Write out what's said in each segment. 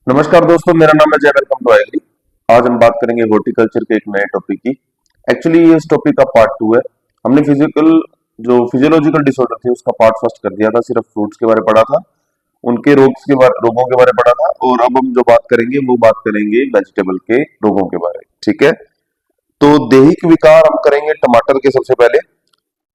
नमस्कार दोस्तों, मेरा नाम है जय। Welcome to agri. आज हम बात करेंगे हॉर्टिकल्चर के एक नए टॉपिक की। एक्चुअली ये इस टॉपिक का पार्ट टू है। हमने फिजियोलॉजिकल डिसऑर्डर थे उसका पार्ट फर्स्ट कर दिया था, सिर्फ फ्रूट्स के बारे में पढ़ा था, उनके रोगों के बारे में पढ़ा था। और अब हम जो बात करेंगे वो बात करेंगे वेजिटेबल के रोगों के बारे में। ठीक है, तो दैहिक विकार हम करेंगे टमाटर के सबसे पहले।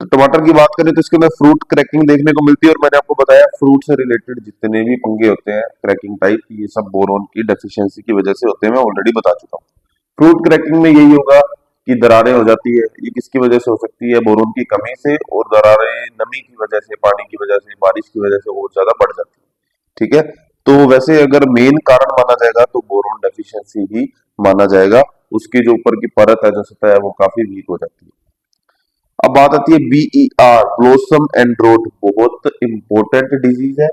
तो टमाटर की बात करें तो इसके अंदर फ्रूट क्रैकिंग देखने को मिलती है, और मैंने आपको बताया फ्रूट से रिलेटेड जितने भी पंगे होते हैं क्रैकिंग टाइप, ये सब बोरोन की डेफिशिएंसी की वजह से होते हैं। मैं ऑलरेडी बता चुका हूँ। फ्रूट क्रैकिंग में यही होगा कि दरारें हो जाती है। ये किसकी वजह से हो सकती है? बोरोन की कमी से, और दरारें नमी की वजह से, पानी की वजह से, बारिश की वजह से और ज्यादा बढ़ जाती है। ठीक है, तो वैसे अगर मेन कारण माना जाएगा तो बोरोन डेफिशिएंसी ही माना जाएगा। उसकी जो ऊपर की परत है, जो सतह है, वो काफी वीक हो जाती है। अब बात आती है BER, ब्लोसम एंड रोट। बहुत इंपॉर्टेंट डिजीज है।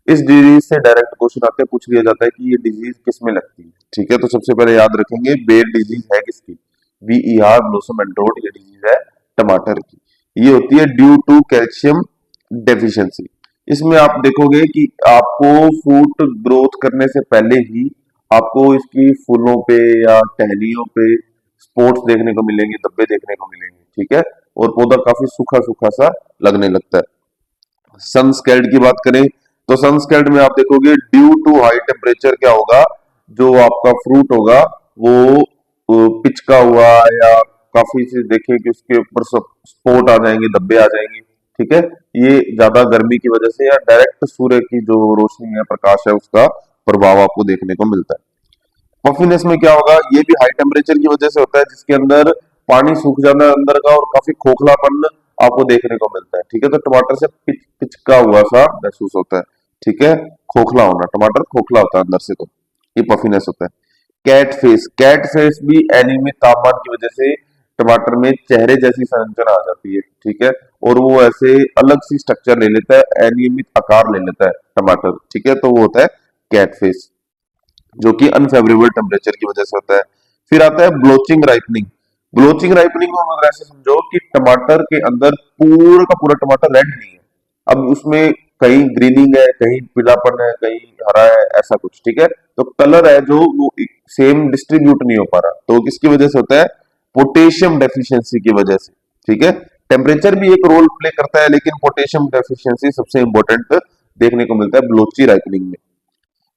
इस डिजीज से डायरेक्ट क्वेश्चन आते हैं, पूछ लिया जाता है कि ये डिजीज किस में लगती है। ठीक है, तो सबसे पहले याद रखेंगे बेर डिजीज है किसकी? BER, ब्लोसम एंड रोट, ये डिजीज है टमाटर की। ये होती है ड्यू टू कैल्शियम डेफिशिएंसी। इसमें आप देखोगे कि आपको फ्रूट ग्रोथ करने से पहले ही आपको इसकी फूलों पे या टहनियों पे स्पॉट्स देखने को मिलेंगे, धब्बे देखने को मिलेंगे। ठीक है, और पौधा काफी सूखा सूखा सा लगने लगता है। सनस्कैल्ड की बात करें तो सनस्कैल्ड में आप देखोगे ड्यू टू हाई टेम्परेचर क्या होगा, जो आपका फ्रूट होगा वो पिचका हुआ, या काफी से देखें कि उसके ऊपर सब स्पॉट आ जाएंगे, धब्बे आ जाएंगे। ठीक है, ये ज्यादा गर्मी की वजह से या डायरेक्ट सूर्य की जो रोशनी है, प्रकाश है, उसका प्रभाव आपको देखने को मिलता है। पफिनेस में क्या होगा? ये भी हाई टेम्परेचर की वजह से होता है, जिसके अंदर पानी सूख जाना है अंदर का, और काफी खोखलापन आपको देखने को मिलता है। ठीक है, तो टमाटर से पिचका हुआ सा महसूस होता है। ठीक है, खोखला होना, टमाटर खोखला होता है अंदर से, तो ये पफिनेस होता है। कैट फेस भी अनियमित तापमान की वजह से टमाटर में चेहरे जैसी संरचना आ जाती है। ठीक है, और वो ऐसे अलग सी स्ट्रक्चर ले लेता है, अनियमित आकार ले लेता है टमाटर। ठीक है, तो वो होता है कैट फेस, जो कि अनफेवरेबल टेम्परेचर की वजह से होता है। फिर आता है ब्लोचिंग राइपनिंग। ब्लोचिंग राइपनिंग को अगर ऐसे समझो कि टमाटर के अंदर पूरा का पूरा टमाटर रेड नहीं है, अब उसमें कहीं ग्रीनिंग है, कहीं पीलापन है, कहीं हरा है, ऐसा कुछ। ठीक है, तो कलर है जो वो सेम डिस्ट्रीब्यूट नहीं हो पा रहा, तो किसकी वजह से होता है? पोटेशियम डेफिशिएंसी की वजह से। ठीक है, टेम्परेचर भी एक रोल प्ले करता है, लेकिन पोटेशियम डेफिशिएंसी सबसे इंपॉर्टेंट देखने को मिलता है ब्लोची राइपनिंग में।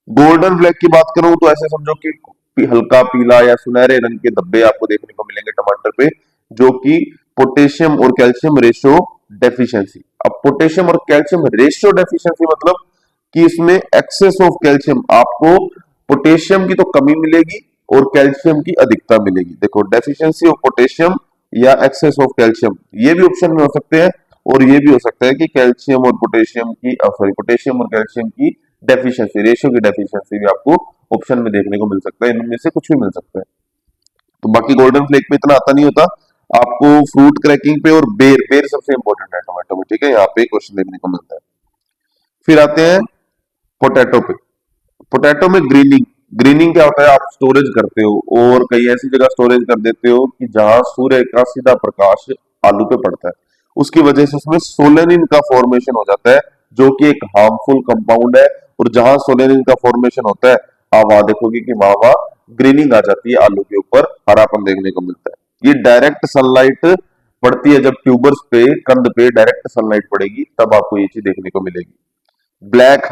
गोल्डन फ्लैग की बात करूं तो ऐसे समझो कि हल्का पीला या सुनहरे रंग के धब्बे आपको देखने को मिलेंगे टमाटर पे, जो कि पोटेशियम और कैल्शियम रेशो डेफिशिएंसी। अब पोटेशियम और कैल्शियम रेशो डेफिशिएंसी मतलब कि इसमें एक्सेस ऑफ कैल्शियम, आपको पोटेशियम की तो कमी मिलेगी और कैल्शियम की अधिकता मिलेगी। देखो, डेफिशिएंसी ऑफ पोटेशियम या एक्सेस ऑफ कैल्शियम, ये भी ऑप्शन में हो सकते हैं, और ये भी हो सकता है कि कैल्शियम और पोटेशियम की पोटेशियम और कैल्शियम की डेफिशिएंसी, रेशियो की डेफिशिएंसी भी आपको ऑप्शन में देखने को मिल सकता है। इनमें से कुछ भी मिल सकता है। तो बाकी गोल्डन फ्लेक में इतना आता नहीं होता आपको। फ्रूट क्रैकिंग पे और बेर बेर सबसे इंपॉर्टेंट है टमाटो में। ठीक है, यहाँ पे क्वेश्चन देखने को मिलता है। फिर आते हैं पोटैटो पे। पोटैटो में ग्रीनिंग। ग्रीनिंग क्या होता है? आप स्टोरेज करते हो, और कई ऐसी जगह स्टोरेज कर देते हो कि जहां सूर्य का सीधा प्रकाश आलू पे पड़ता है, उसकी वजह से उसमें सोलेनिन का फॉर्मेशन हो जाता है, जो कि एक हार्मफुल कंपाउंड है। और जहां सोलेनिन का फॉर्मेशन होता है, आप वहां देखोगे कि वहां ग्रीनिंग आ जाती है, आलू के ऊपर हरापन देखने को मिलता है। ये डायरेक्ट सनलाइट पड़ती है, जब ट्यूबर्स पे, कंद पे डायरेक्ट सनलाइट पड़ेगी, तब आपको ये चीज देखने को मिलेगी। ब्लैक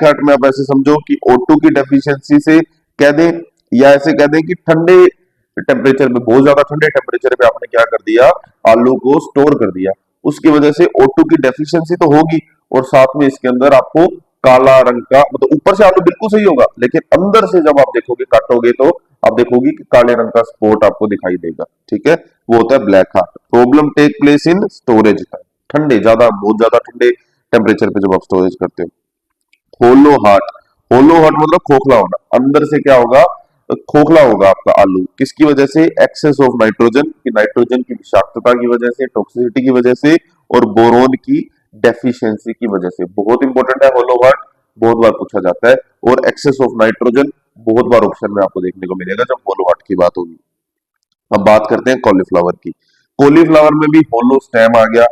हार्ट में आप ऐसे समझो कि O2 की डेफिशिएंसी से कह दें, या ऐसे कह दें कि ठंडे टेम्परेचर पे, बहुत ज्यादा ठंडे टेम्परेचर पे आपने क्या कर दिया? आलू को स्टोर कर दिया। उसकी वजह से O2 की डेफिशिएंसी तो होगी, और साथ में इसके अंदर आपको काला रंग का, मतलब ऊपर से आलू बिल्कुल सही होगा, लेकिन अंदर से जब आप देखोगे, काटोगे, तो आप देखोगे कि काले रंग का स्पॉट आपको दिखाई देगा। ठीक है, वो होता है black heart. Problem take place in storage, ठंडे, ज्यादा, बहुत ज्यादा ठंडे टेम्परेचर पे जब आप स्टोरेज करते हो। होलो हार्ट मतलब खोखला होना। अंदर से क्या होगा? खोखला होगा आपका आलू। किसकी वजह से? एक्सेस ऑफ नाइट्रोजन, की नाइट्रोजन की विषाक्तता की वजह से, टॉक्सिसिटी की वजह से, और बोरोन की डेफिशिएंसी की वजह से। बहुत इंपॉर्टेंट है होलो हार्ट, बहुत बार पूछा जाता है। और एक्सेस ऑफ नाइट्रोजन बहुत बार ऑप्शन में आपको देखने को मिलेगा जब होलो हार्ट की बात होगी। अब बात करते हैं कॉलीफ्लावर की। कॉलीफ्लावर में भी होलो स्टेम आ गया।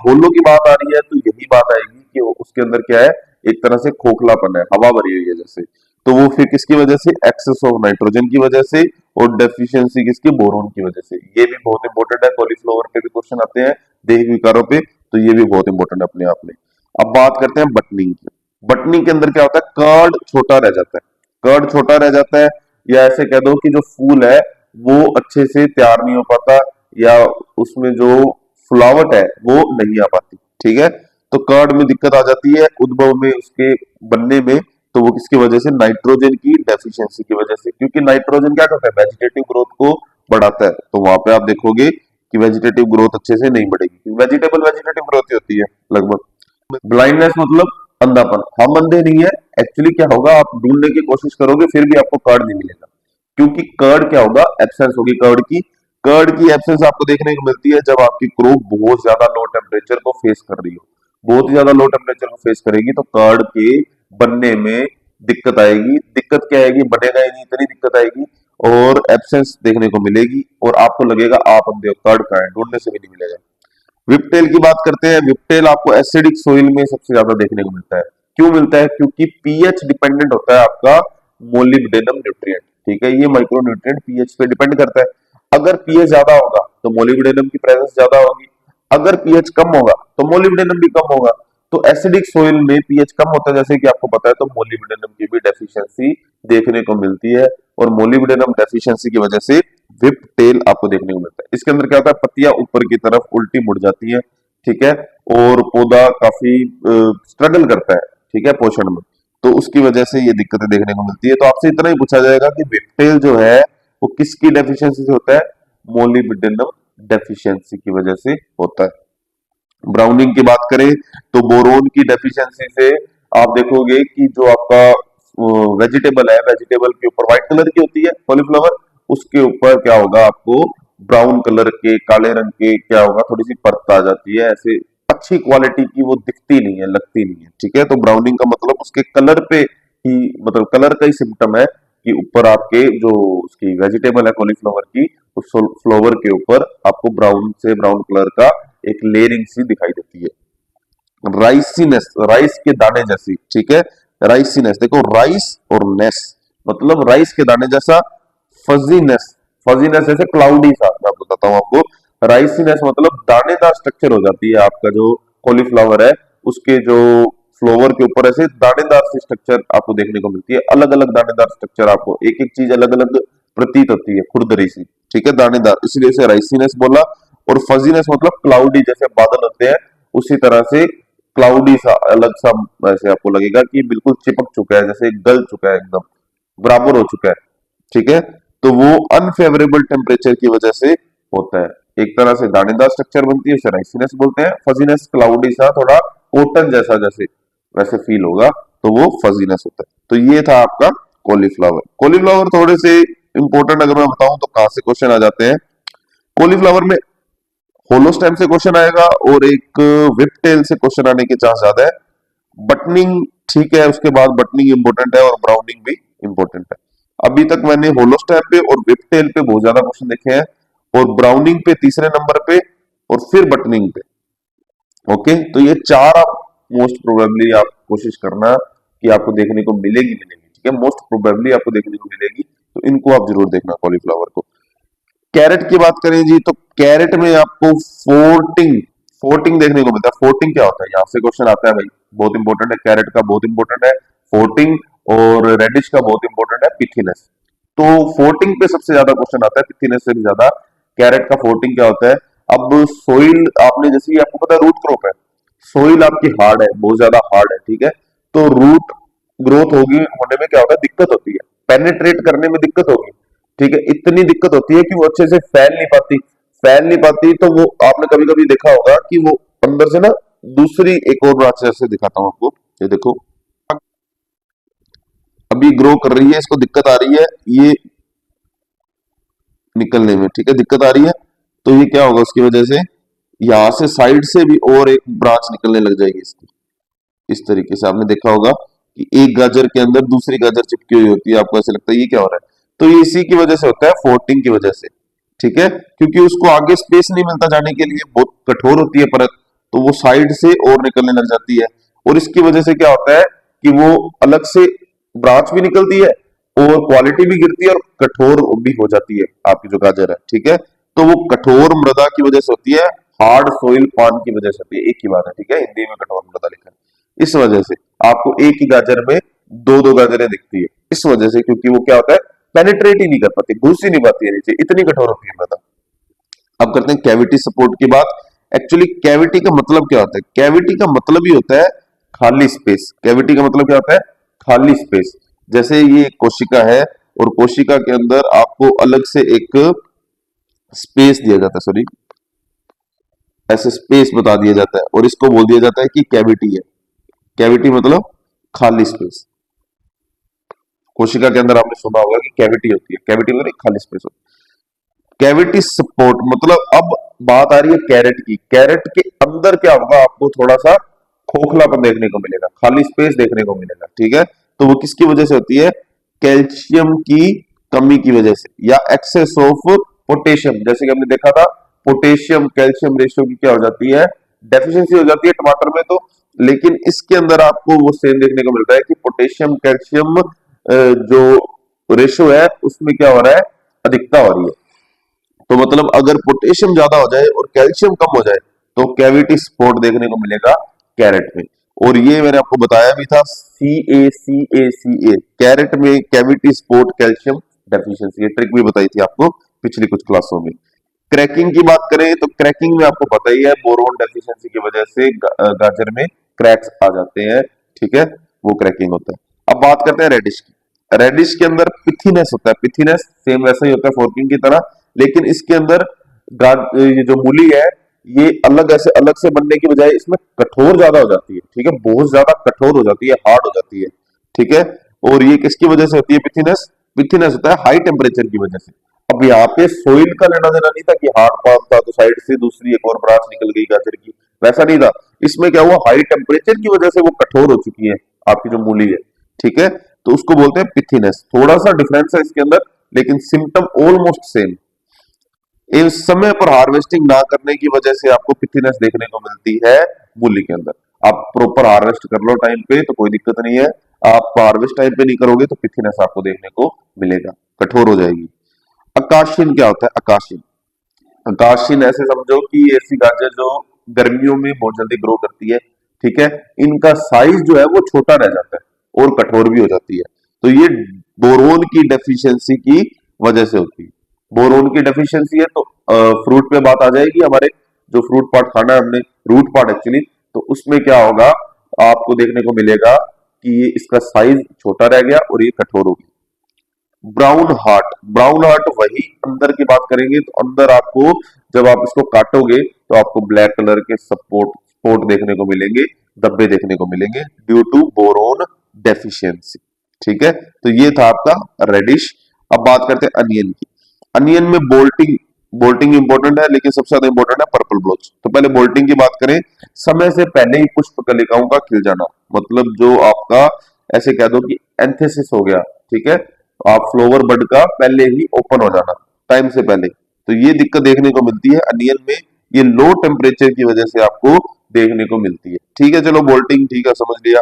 होलो की बात आ रही है, तो यही बात आएगी कि उसके अंदर क्या है? एक तरह से खोखलापन है, हवा भरी हुई है जैसे। तो वो फिर किसकी वजह से, एक्सेस ऑफ नाइट्रोजन की वजह से, और डेफिशिएंसी किसकी, बोरोन की वजह से। ये भी बहुत इंपॉर्टेंट है, कॉलीफ्लावर पे भी क्वेश्चन आते हैं दैहिक विकारों पे, तो ये भी बहुत इंपॉर्टेंट है अपने आप में। अब बात करते हैं बटनिंग की। बटनिंग के अंदर क्या होता है, कर्ड छोटा रह जाता है, कर्ड छोटा रह जाता है, या ऐसे कह दो कि जो फूल है वो अच्छे से तैयार नहीं हो पाता, या उसमें जो फुलावट है वो नहीं आ पाती, ठीक है। तो कर्ड में दिक्कत आ जाती है उद्भव में, उसके बनने में। तो वो किसकी वजह से, नाइट्रोजन की डेफिशिएंसी की वजह से, क्योंकि नाइट्रोजन क्या करता है, वेजिटेटिव ग्रोथ को बढ़ाता है। तो वहां पे आप देखोगे कि वेजिटेटिव ग्रोथ अच्छे से नहीं बढ़ेगी, वेजिटेबल वेजिटेटिव ग्रोथ ही होती है लगभग। ब्लाइंडनेस मतलब अंधापन, हम अंधे नहीं है, एक्चुअली क्या होगा, आप ढूंढने की कोशिश करोगे फिर भी आपको कर्ड नहीं मिलेगा, क्योंकि कर्ड क्या होगा, एब्सेंस होगी कर्ड की। कर्ड की एब्सेंस आपको देखने को मिलती है जब आपकी क्रॉप बहुत ज्यादा लो टेम्परेचर को फेस कर रही हो, बहुत ही ज्यादा लो टेम्परेचर को फेस करेगी तो कर्ड के बनने में दिक्कत आएगी। दिक्कत क्या आएगी, बनेगा ही नहीं, इतनी दिक्कत आएगी, और एब्सेंस देखने को मिलेगी, और आपको लगेगा आप अंधे हो, कर्ड कहाँ है, ढूंढने से भी नहीं मिलेगा। विपटेल की बात करते हैं। विपटेल आपको एसिडिक सोइल में सबसे ज्यादा देखने को मिलता है। क्यों मिलता है, क्योंकि पीएच डिपेंडेंट होता है आपका मोलिब्डेनम न्यूट्रिएंट, ठीक है, ये माइक्रो न्यूट्रिएंट पीएच पे डिपेंड करता है। अगर पीएच ज्यादा होगा तो मोलिब्डेनम की प्रेजेंस ज्यादा होगी, अगर पीएच कम होगा तो मोलिब्डेनम भी कम होगा। तो एसिडिक सोइल में पीएच कम होता है जैसे कि आपको पता है, तो मोलिब्डेनम की भी डेफिशिएंसी देखने को मिलती है, और मोलिब्डेनम डेफिशिएंसी की वजह से विप टेल आपको देखने को मिलता है। इसके अंदर क्या होता है, पत्तियां ऊपर की तरफ उल्टी मुड़ जाती है, ठीक है, और पौधा काफी स्ट्रगल करता है, ठीक है, पोषण में। तो उसकी वजह से ये दिक्कतें देखने को मिलती है। तो आपसे इतना ही पूछा जाएगा कि विप टेल जो है वो किसकी डेफिशिएंसी से होता है, मोलिब्डेनम डेफिशिएंसी की वजह से होता है। ब्राउनिंग की बात करें तो बोरोन की डेफिशिएंसी से आप देखोगे कि जो आपका वेजिटेबल है, वेजिटेबल के ऊपर व्हाइट कलर की होती है कॉलीफ्लावर, उसके ऊपर क्या होगा, आपको ब्राउन कलर के, काले रंग के क्या होगा, थोड़ी सी परत आ जाती है, ऐसे अच्छी क्वालिटी की वो दिखती नहीं है, लगती नहीं है, ठीक है। तो ब्राउनिंग का मतलब उसके कलर पे ही, मतलब कलर का ही सिम्टम है कि ऊपर आपके जो उसकी वेजिटेबल है कॉलीफ्लावर की, उस फ्लावर के ऊपर आपको ब्राउन से ब्राउन कलर का एक लेयरिंग सी दिखाई देती है। राइसीनेस, राइस के दाने जैसी, ठीक है, राइसीनेस, देखो राइस और नेस मतलब राइस के दाने जैसा, फजीनेस, फजीनेस जैसे क्लाउडी सा, मैं बताता हूँ आपको। राइसीनेस मतलब दानेदार स्ट्रक्चर हो जाती है आपका जो कॉलीफ्लावर है, उसके जो फ्लावर के ऊपर ऐसे दानेदार सी स्ट्रक्चर आपको देखने को मिलती है, अलग अलग दानेदार स्ट्रक्चर, आपको एक एक चीज अलग अलग प्रतीत होती है, खुरदरी सी, ठीक है, दानेदार, इसलिए से राइसीनेस बोला। और फजीनेस मतलब क्लाउडी, जैसे बादल होते हैं उसी तरह से क्लाउडी सा, अलग सा, ऐसे आपको लगेगा कि बिल्कुल चिपक चुका है, जैसे गल चुका है, एकदम बराबर हो चुका है, ठीक है। तो वो अनफेवरेबल टेम्परेचर की वजह से होता है। एक तरह से दानेदार स्ट्रक्चर बनती है, उसे राइसीनेस बोलते हैं। फजीनेस क्लाउडी सा, थोड़ा कॉटन जैसा जैसे वैसे फील होगा, तो वो फजीनेस होता है। तो ये था आपका कॉलीफ्लावर। कॉलीफ्लावर थोड़े से इंपॉर्टेंट अगर मैं बताऊं तो कहां से क्वेश्चन आ जाते हैं। कॉलीफ्लावर में होलो स्टेम से क्वेश्चन आएगा, और एक विप टेल से क्वेश्चन आने के चांस ज्यादा है। बटनिंग ठीक है, उसके बाद बटनिंग इंपॉर्टेंट है और ब्राउनिंग भी इंपॉर्टेंट है। अभी तक मैंने होलो स्टेम पे और विप टेल पे बहुत ज्यादा क्वेश्चन देखे हैं, और ब्राउनिंग पे तीसरे नंबर पे, और फिर बटनिंग पे। ओके, तो ये चार आप मोस्ट प्रोबेबली आप कोशिश करना कि आपको देखने को मिलेगी मिलेगी, ठीक है, मोस्ट प्रोबेबली आपको देखने को मिलेगी, तो इनको आप जरूर देखना कॉलीफ्लावर को। कैरेट की बात करें जी, तो कैरेट में आपको फोर्टिंग, फोर्टिंग देखने को मिलता है। फोर्टिंग क्या होता है, यहाँ से क्वेश्चन आता है भाई, बहुत इंपॉर्टेंट है, कैरेट का बहुत इंपॉर्टेंट है फोर्टिंग, और रेडिश का बहुत इंपॉर्टेंट है पिथीनेस। तो फोर्टिंग पे सबसे ज्यादा क्वेश्चन आता है, पिथीनेस से भी ज्यादा कैरेट का। फोर्टिंग क्या होता है, अब सोइल आपने, जैसे आपको पता है रूट क्रॉप है, सोइल आपकी हार्ड है, बहुत ज्यादा हार्ड है, ठीक है, तो रूट ग्रोथ होगी, होने में क्या होगा, दिक्कत होती है, पेनिट्रेट करने में दिक्कत होगी, ठीक है, इतनी दिक्कत होती है कि वो अच्छे से फैल नहीं पाती, फैल नहीं पाती। तो वो आपने कभी कभी देखा होगा कि वो अंदर से ना दूसरी एक और ब्रांच, जैसे दिखाता हूं आपको, ये देखो अभी ग्रो कर रही है, इसको दिक्कत आ रही है ये निकलने में, ठीक है, दिक्कत आ रही है। तो ये क्या होगा, उसकी वजह से यहां से साइड से भी और एक ब्रांच निकलने लग जाएगी इसकी, इस तरीके से आपने देखा होगा कि एक गाजर के अंदर दूसरी गाजर चिपकी हुई होती है, आपको ऐसे लगता है ये क्या हो रहा है, तो ये इसी की वजह से होता है, फोर्टिंग की वजह से, ठीक है, क्योंकि उसको आगे स्पेस नहीं मिलता जाने के लिए, बहुत कठोर होती है परत, तो वो साइड से और निकलने लग जाती है, और इसकी वजह से क्या होता है कि वो अलग से ब्रांच भी निकलती है और क्वालिटी भी गिरती है और कठोर भी हो जाती है आपकी जो गाजर है, ठीक है। तो वो कठोर मृदा की वजह से होती है, हार्ड सोइल पान की वजह से होती है, एक ही बात है, ठीक है, हिंदी में कठोर मृदा लिखा है। इस वजह से आपको एक ही गाजर में दो दो गाजरें दिखती है, इस वजह से, क्योंकि वो क्या होता है, पेनिट्रेट ही नहीं कर पाती, घुस ही नहीं पाती है नीचे, इतनी कठोर होती है मृदा। अब करते हैं कैविटी सपोर्ट की बात। एक्चुअली कैविटी का मतलब क्या होता है? कैविटी का मतलब ही होता है खाली स्पेस। कैविटी का मतलब क्या होता है? खाली स्पेस। जैसे ये कोशिका है और कोशिका के अंदर आपको अलग से एक स्पेस दिया जाता है, सॉरी, ऐसे स्पेस बता दिया जाता है और इसको बोल दिया जाता है कि कैविटी है। कैविटी मतलब खाली स्पेस। कोशिका के अंदर आपने सुना होगा कि कैविटी होती है, कैविटी मतलब एक खाली स्पेस होती है। कैविटी सपोर्ट मतलब, अब बात आ रही है कैरेट की। कैरेट के अंदर क्या होगा, आपको थोड़ा सा खोखलापन देखने को मिलेगा, खाली स्पेस देखने को मिलेगा, ठीक है। तो वो किसकी वजह से होती है? कैल्शियम की कमी की वजह से, या एक्सेस ऑफ पोटेशियम। जैसे कि हमने देखा था, पोटेशियम कैल्शियम रेशियो की क्या हो जाती है, डेफिशिएंसी हो जाती है टमाटर में। तो लेकिन इसके अंदर आपको वो सेम देखने को मिलता है कि पोटेशियम कैल्शियम जो रेशियो है उसमें क्या हो रहा है, अधिकता हो रही है। तो मतलब अगर पोटेशियम ज्यादा हो जाए और कैल्शियम कम हो जाए तो कैविटी स्पॉट देखने को मिलेगा कैरेट में। और ये मैंने आपको बताया भी था, CACACA, कैरेट में कैविटी स्पॉट कैल्शियम डेफिशिएंसी, ये ट्रिक भी बताई थी आपको पिछली कुछ क्लासों में। क्रैकिंग की बात करें तो क्रैकिंग में आपको पता ही है, बोरोन डेफिशिएंसी की वजह से गाजर में क्रैक्स आ जाते हैं, ठीक है, वो क्रैकिंग होता है। अब बात करते हैं रेडिश की। रेडिश के अंदर पिथीनेस होता है, पिथीनेस सेम वैसा ही होता है फोर्किंग की तरह, लेकिन इसके अंदर ये जो मूली है, ये अलग ऐसे अलग से बनने की बजाय इसमें कठोर ज्यादा हो जाती है, ठीक है, बहुत ज्यादा कठोर हो जाती है, हार्ड हो जाती है, ठीक है। और ये किसकी वजह से होती है पिथीनेस? पिथीनेस होता है हाई टेम्परेचर की वजह से। अब यहाँ पे सोइल का लेना देना नहीं था कि हार्ड पाम था तो साइड से दूसरी एक और ब्रांच निकल गई गाजर की, वैसा नहीं था। इसमें क्या हुआ, हाई टेम्परेचर की वजह से वो कठोर हो चुकी है आपकी जो मूली है, ठीक है। तो उसको बोलते हैं पिथीनेस। थोड़ा सा डिफरेंस है इसके अंदर, लेकिन सिम्टम ऑलमोस्ट सेम। इस समय पर हार्वेस्टिंग ना करने की वजह से आपको पिथीनेस देखने को मिलती है मूली के अंदर। आप प्रॉपर हार्वेस्ट कर लो टाइम पे तो कोई दिक्कत नहीं है, आप हार्वेस्ट टाइम पे नहीं करोगे तो पिथीनेस आपको देखने को मिलेगा, कठोर हो जाएगी। अकाशीन क्या होता है? अकाशीन, अकाशीन ऐसे समझो कि ऐसी गाजर जो गर्मियों में बहुत जल्दी ग्रो करती है, ठीक है, इनका साइज जो है वो छोटा रह जाता है और कठोर भी हो जाती है। तो ये बोरोन की डेफिशिएंसी की वजह से होती है। बोरोन की डेफिशिएंसी है तो फ्रूट पे बात आ जाएगी हमारे, जो फ्रूट पार्ट खाना है हमने, रूट पार्ट एक्चुअली, तो उसमें क्या होगा, आपको देखने को मिलेगा कि ये इसका साइज छोटा रह गया और ये कठोर हो गई। ब्राउन हार्ट, ब्राउन हार्ट वही अंदर की बात करेंगे तो अंदर आपको, जब आप इसको काटोगे तो आपको ब्लैक कलर के सपोर्ट स्पॉट देखने को मिलेंगे, धब्बे देखने को मिलेंगे, ड्यू टू बोरोन डेफिशिएंसी, ठीक है। तो ये था आपका रेडिश। अब बात करते हैं अनियन की। अनियन में बोल्टिंग, बोल्टिंग इंपॉर्टेंट है, लेकिन सबसे ज्यादा इंपॉर्टेंट है पर्पल ब्लोच। तो पहले बोल्टिंग की बात करें, समय से पहले ही पुष्प कलिकाओं का खिल जाना, मतलब जो आपका ऐसे कह दो कि एंथेसिस हो गया, ठीक है, आप फ्लोवर बड का पहले ही ओपन हो जाना, टाइम से पहले। तो ये दिक्कत देखने को मिलती है अनियन में, ये लो टेम्परेचर की वजह से आपको देखने को मिलती है, ठीक है। चलो बोल्टिंग ठीक है, समझ लिया।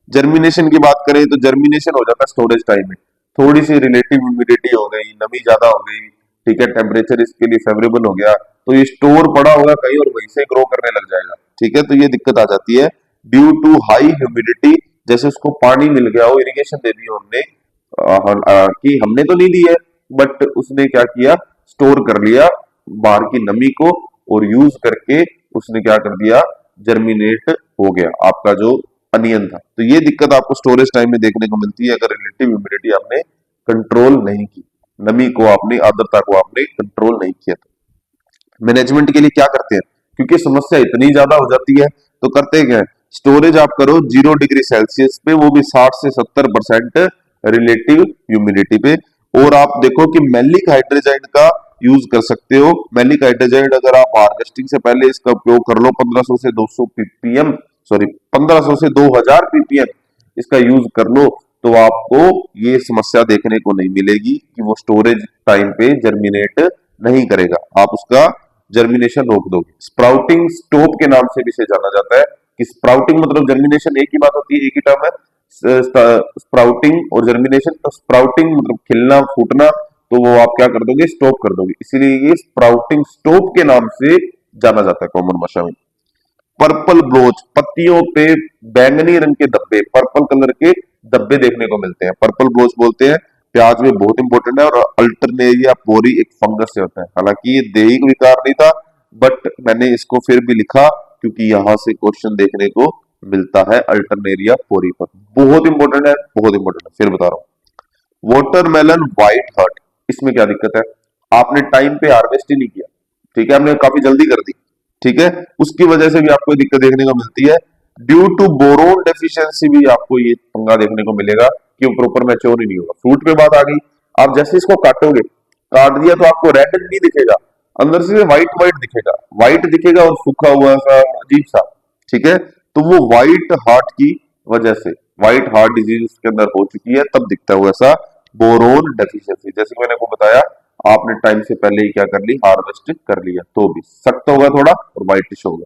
जर्मिनेशन की बात करें तो जर्मिनेशन हो जाता है स्टोरेज टाइम में, थोड़ी सी रिलेटिव ह्यूमिडिटी हो गई, नमी ज्यादा हो गई, ठीक है, टेम्परेचर इसके लिए फेवरेबल हो गया, तो ये स्टोर पड़ा होगा कहीं और वहीं से ग्रो करने लग जाएगा, ठीक है। तो ये दिक्कत आ जाती है ड्यू टू हाई ह्यूमिडिटी। जैसे उसको पानी मिल गया हो, इरिगेशन दे दी हो हमने, कि हमने तो नहीं दी है, बट उसने क्या किया, स्टोर कर लिया बाहर की नमी को और यूज करके उसने क्या कर दिया, जर्मिनेट हो गया आपका जो अनियन था। तो ये दिक्कत आपको स्टोरेज टाइम में देखने को मिलती है अगर रिलेटिव ह्यूमिडिटी आपने कंट्रोल नहीं की, नमी को आपने, आर्द्रता को आपने कंट्रोल नहीं किया। मैनेजमेंट के लिए क्या करते हैं, क्योंकि समस्या इतनी ज्यादा हो जाती है तो करते क्या है, स्टोरेज आप करो 0 डिग्री सेल्सियस पे, वो भी 60 से 70% रिलेटिव ह्यूमिडिटी पे। और आप देखो कि मैलिक हाइड्रोजाइड का यूज कर सकते हो। मैलिक हाइड्रोजाइड अगर आप हार्वेस्टिंग से पहले इसका उपयोग कर लो 1500 से 200 पीपीएम, सॉरी 1500 से 2000 पीपीएम इसका यूज कर लो, तो आपको ये समस्या देखने को नहीं मिलेगी कि वो स्टोरेज टाइम पे जर्मिनेट नहीं करेगा, आप उसका जर्मिनेशन रोक दोगे। स्प्राउटिंग स्टॉप के नाम से भी इसे जाना जाता है, कि स्प्राउटिंग मतलब जर्मिनेशन एक ही बात होती है, एक ही टर्म है, स्प्राउटिंग और जर्मिनेशन। तो स्प्राउटिंग मतलब खिलना फूटना, तो वो आप क्या कर दोगे, स्टॉप कर दोगे, इसीलिए ये स्प्राउटिंग स्टॉप के नाम से जाना जाता है कॉमन भाषा में। पर्पल ब्लोच, पत्तियों पे बैंगनी रंग के धब्बे, पर्पल कलर के धब्बे देखने को मिलते हैं, पर्पल ब्लोच बोलते हैं। प्याज में बहुत इंपॉर्टेंट है। और अल्टरनेरिया पोरी एक फंगस से होता है, हालांकि ये दैहिक विकार नहीं था, बट मैंने इसको फिर भी लिखा क्योंकि यहां से क्वेश्चन देखने को मिलता है अल्टरनेरिया पोरी पर। बहुत इंपॉर्टेंट है, बहुत इंपॉर्टेंट है, फिर बता रहा हूँ। वाटरमेलन व्हाइट हर्ट, इसमें क्या दिक्कत है, आपने टाइम पे हार्वेस्ट ही नहीं किया, ठीक है, हमने काफी जल्दी कर दी, ठीक है, उसकी वजह से भी आपको दिक्कत देखने को मिलती है। ड्यू टू बोरोन डेफिशिएंसी भी आपको ये पंगा देखने को मिलेगा कि वो प्रॉपर मैच्योर ही नहीं होगा। फ्रूट पे बात आ गई, आप जैसे इसको काटोगे, काट दिया तो आपको रेड नहीं दिखेगा, अंदर से व्हाइट व्हाइट दिखेगा, व्हाइट दिखेगा और सूखा हुआ सा अजीब सा, ठीक है। तो वो व्हाइट हार्ट की वजह से, व्हाइट हार्ट डिजीज उसके अंदर हो चुकी है, तब दिखता है वैसा बोरोन डेफिशिएंसी। जैसे कि मैंने आपको बताया, आपने टाइम से पहले ही क्या कर ली, हार्वेस्ट कर लिया, तो भी सख्त होगा थोड़ा और व्हाइटिश होगा।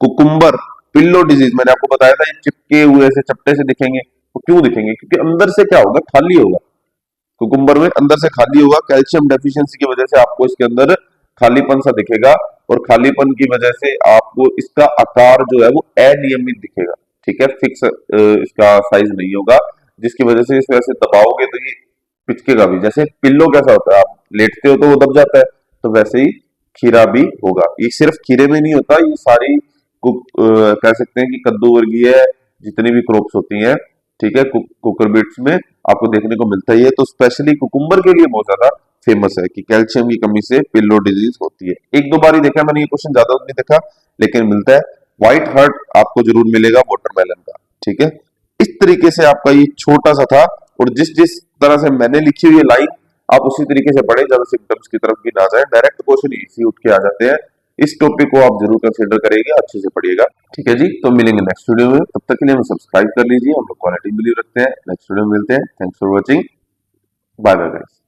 कुकुम्बर पिल्लो डिजीज, मैंने आपको बताया था, ये चिपके हुए ऐसे चपटे से दिखेंगे। तो क्यों दिखेंगे, क्योंकि अंदर से क्या होगा, खाली होगा, कुकुम्बर में अंदर से खाली होगा। कैल्शियम डेफिशिएंसी की वजह से आपको इसके अंदर खालीपन सा दिखेगा, और खालीपन की वजह से आपको इसका आकार जो है वो अनियमित दिखेगा, ठीक है, फिक्स इसका साइज नहीं होगा, जिसकी वजह से इसे ऐसे दबाओगे तो ये पिचकेगा भी। जैसे पिल्लो कैसा होता है, आप लेटते हो तो वो दब जाता है, तो वैसे ही खीरा भी होगा। ये सिर्फ खीरे में नहीं होता, ये सारी कह सकते हैं कि कद्दू वर्गीय जितनी भी क्रॉप्स होती हैं, ठीक है, कुकुरबिट्स में आपको देखने को मिलता ही है। तो स्पेशली कुकुम्बर के लिए बहुत ज्यादा फेमस है कि कैल्शियम की कमी से पिल्लो डिजीज होती है। एक दो बार ही देखा मैंने ये क्वेश्चन, ज्यादा नहीं देखा, लेकिन मिलता है। व्हाइट हार्ट आपको जरूर मिलेगा वाटरमेलन का, ठीक है। इस तरीके से आपका ये छोटा सा था, और जिस जिस तरह से मैंने लिखी हुई है लाइन, आप उसी तरीके से पढ़े, ज्यादा सिम्टम्स की तरफ भी ना जाए, डायरेक्ट क्वेश्चन इसी उठ के आ जाते हैं। इस टॉपिक को आप जरूर कंसिडर करेंगे, अच्छे से पढ़िएगा, ठीक है जी। तो मिलेंगे नेक्स्ट वीडियो में, तब तक के लिए हमें सब्सक्राइब कर लीजिए, हम लोग क्वालिटी बिलीव रखते हैं। नेक्स्ट वीडियो में मिलते हैं, thanks for watching, bye bye guys.